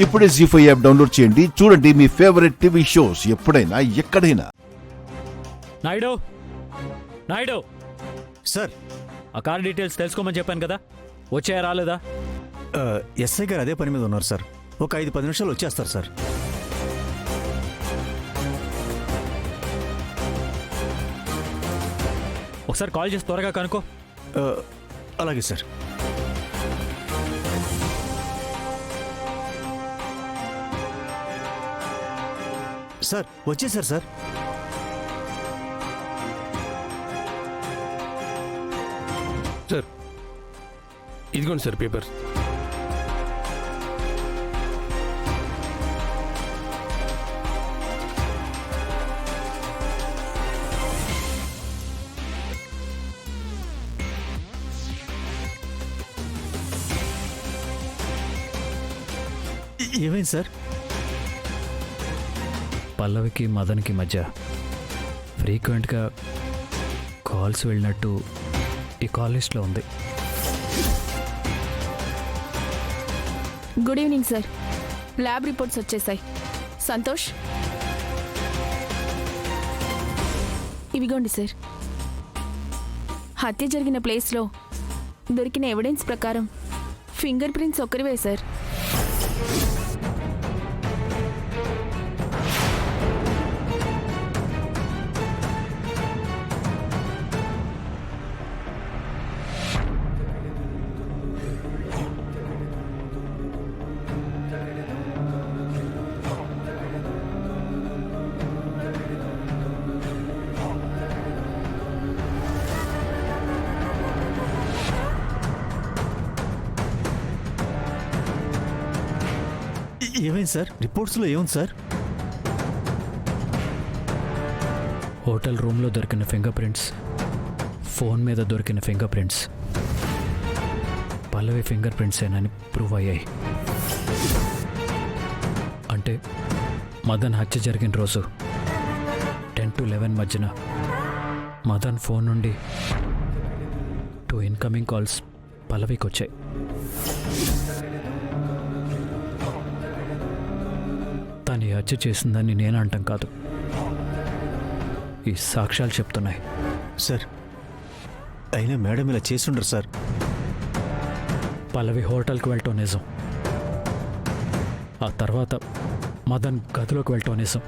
ఇప్పుడే జీ5 app download చేయండి. చూడండి మీ ఫేవరెట్ టీవీ షోస్ ఎప్పుడైనా ఎక్కడైనా. నాయుడు నాయుడు సార్, ఆ కార్ డీటెయిల్స్ తెలుసుకోమని చెప్పాను కదా, వచ్చాయా రాలేదా? ఎస్ఐ గారు అదే పని మీద ఉన్నారు సార్. ఒక 5-10 నిమిషాలు వచ్చేస్తారు సార్. ఒకసారి కాల్ చేసి త్వరగా కనుక్కో. అలాగే సార్. సార్ వచ్చేసారు సార్. సార్ ఇదిగోండి సార్ పేపర్. ఏమైంది సార్? పల్లవికి మదన్కి మధ్య ఫ్రీక్వెంట్గా కాల్స్ వెళ్ళినట్టు ఈ కాల్ లిస్ట్లో ఉంది. Good evening sir. Lab reports వచ్చేసాయి. సంతోష్, ఇవిగోండి సార్. హత్య జరిగిన ప్లేస్లో దొరికిన ఎవిడెన్స్ ప్రకారం ఫింగర్ ప్రింట్స్ ఒక్కరివే సార్. ఏమైంది సార్? రిపోర్ట్స్లో ఏముంది సార్? హోటల్ రూమ్లో దొరికిన ఫింగర్ ప్రింట్స్, ఫోన్ మీద దొరికిన ఫింగర్ ప్రింట్స్ పల్లవి ఫింగర్ ప్రింట్స్ ఏనని ప్రూవ్ అయ్యాయి. అంటే మదన్ హత్య జరిగిన రోజు 10 to 11 మధ్యన మదన్ ఫోన్ నుండి 2 ఇన్కమింగ్ కాల్స్ పల్లవికి వచ్చాయి. తను ఈ హత్య చేసిందని నేను అంటాం కాదు, ఈ సాక్ష్యాలు చెప్తున్నాయి. సార్ అయినా మేడం ఇలా చేస్తుండ్రు సార్. పల్లవి హోటల్కి వెళ్ళటం నిజం, ఆ తర్వాత మదన్ గదిలోకి వెళ్ళటం నిజం,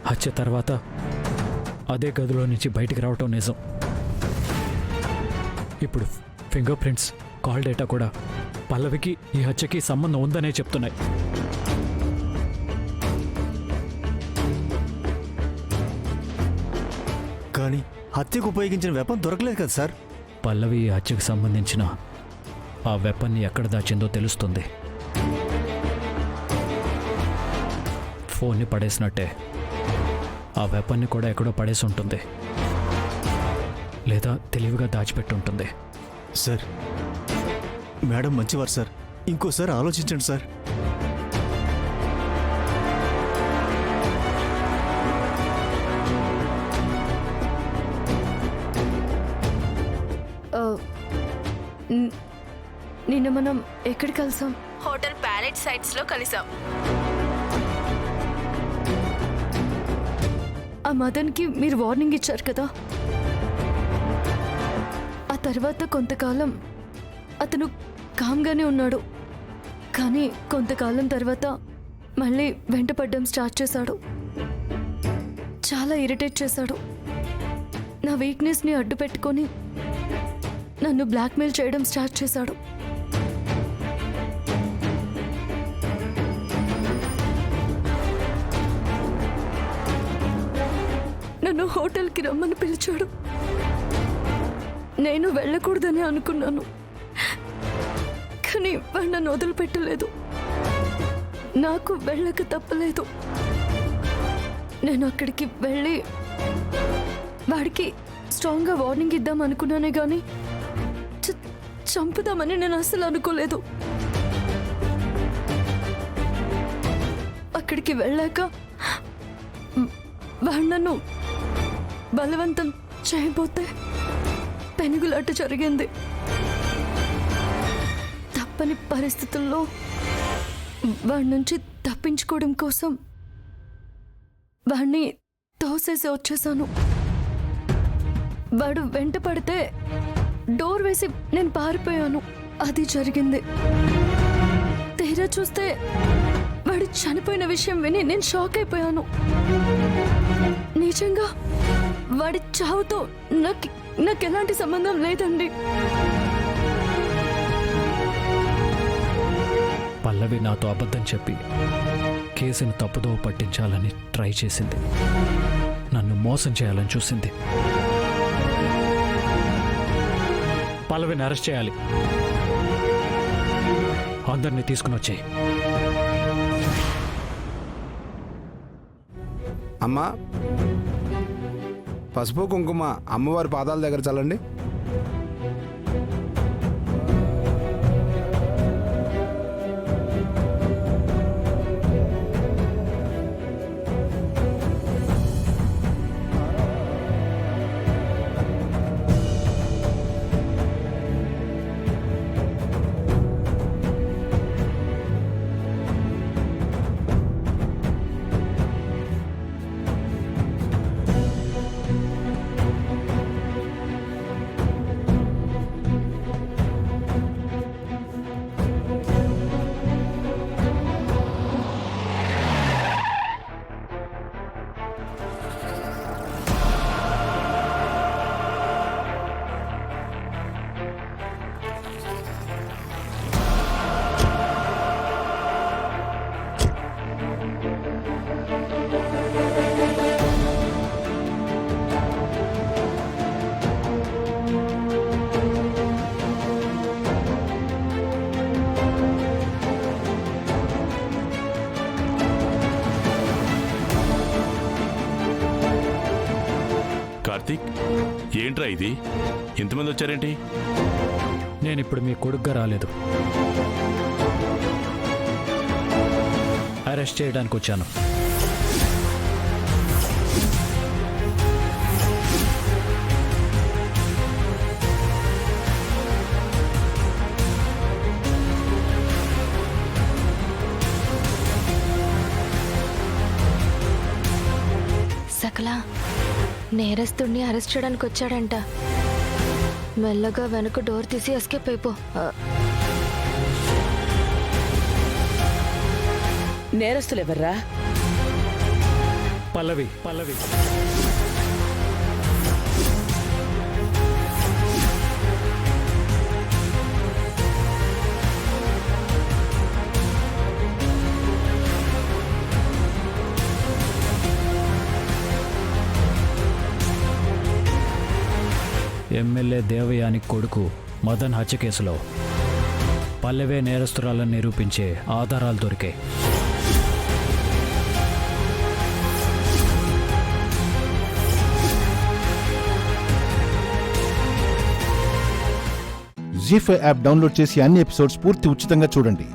హత్య తర్వాత అదే గదిలో నుంచి బయటికి రావటం నిజం. ఇప్పుడు ఫింగర్ ప్రింట్స్, కాల్ డేటా కూడా పల్లవికి ఈ హత్యకి సంబంధం ఉందనే చెప్తున్నాయి. కానీ హత్యకు ఉపయోగించిన వెపన్ దొరకలేదు కదా సార్. పల్లవి ఈ హత్యకు సంబంధించిన ఆ వెపన్ని ఎక్కడ దాచిందో తెలుస్తుంది. ఫోన్ని పడేసినట్టే ఆ వెపన్ని కూడా ఎక్కడో పడేసి ఉంటుంది, లేదా తెలివిగా దాచిపెట్టి ఉంటుంది. సార్ మేడం మంచివారు సార్, ఇంకోసారి ఆలోచించండి సార్. నిన్న మనం ఎక్కడ కలిసాం? హోటల్ ప్యాలెట్ సైట్స్లో కలిసాం. ఆ మదన్కి మీరు వార్నింగ్ ఇచ్చారు కదా. ఆ తర్వాత కొంతకాలం అతను కామ్గానే ఉన్నాడు, కానీ కొంతకాలం తర్వాత మళ్ళీ వెంటపడడం స్టార్ట్ చేశాడు. చాలా ఇరిటేట్ చేశాడు. నా వీక్నెస్ని అడ్డు పెట్టుకొని నన్ను బ్లాక్మెయిల్ చేయడం స్టార్ట్ చేశాడు. నన్ను హోటల్కి రమ్మని పిలిచాడు. నేను వెళ్ళకూడదని అనుకున్నాను, కానీ వాడు నన్ను వదిలిపెట్టలేదు. నాకు వెళ్ళక తప్పలేదు. నేను అక్కడికి వెళ్ళి వాడికి స్ట్రాంగ్గా వార్నింగ్ ఇద్దాం అనుకున్నానే కానీ చంపుదామని నేను అసలు అనుకోలేదు. అక్కడికి వెళ్ళాక వాడు నన్ను బలవంతం చేయబోతే పెనుగులాట జరిగింది. తప్పని పరిస్థితుల్లో వాడి నుంచి తప్పించుకోవడం కోసం వాడిని తోసేసి వచ్చేసాను. వాడు వెంట పడితే డోర్ వేసి నేను పారిపోయాను. అది జరిగింది. తీరా చూస్తే వాడు చనిపోయిన విషయం విని నేను షాక్ అయిపోయాను. నిజంగా వాడి చావుతో నాకు ఎలాంటి సంబంధం లేదండి. పల్లవి నాతో అబద్ధం చెప్పి కేసును తప్పుదో పట్టించాలని ట్రై చేసింది. నన్ను మోసం చేయాలని చూసింది. పల్లవిని అరెస్ట్ చేయాలి. అందరినీ తీసుకుని వచ్చేయి. అమ్మా, పసుపు కుంకుమ అమ్మవారి పాదాల దగ్గర చల్లండి. కార్తీక్, ఏంట్రా ఇది? ఎంతమంది వచ్చారేంటి? నేను ఇప్పుడు మీ కొడుగ్గా రాలేదు, అరెస్ట్ చేయడానికి వచ్చాను. సకల నేరస్తుడిని అరెస్ట్ చేయడానికి వచ్చాడంట. మెల్లగా వెనక డోర్ తీసి ఎస్కేప్ అయిపో. నేరస్తులు ఎవర్రా? పల్లవి. ఎమ్మెల్యే దేవయాని కొడుకు మదన్ హత్య కేసులో పల్లెవే నేరస్తురాలను నిరూపించే ఆధారాలు దొరికాయి. జీ5 యాప్ డౌన్లోడ్ చేసి అన్ని ఎపిసోడ్స్ పూర్తి ఉచితంగా చూడండి.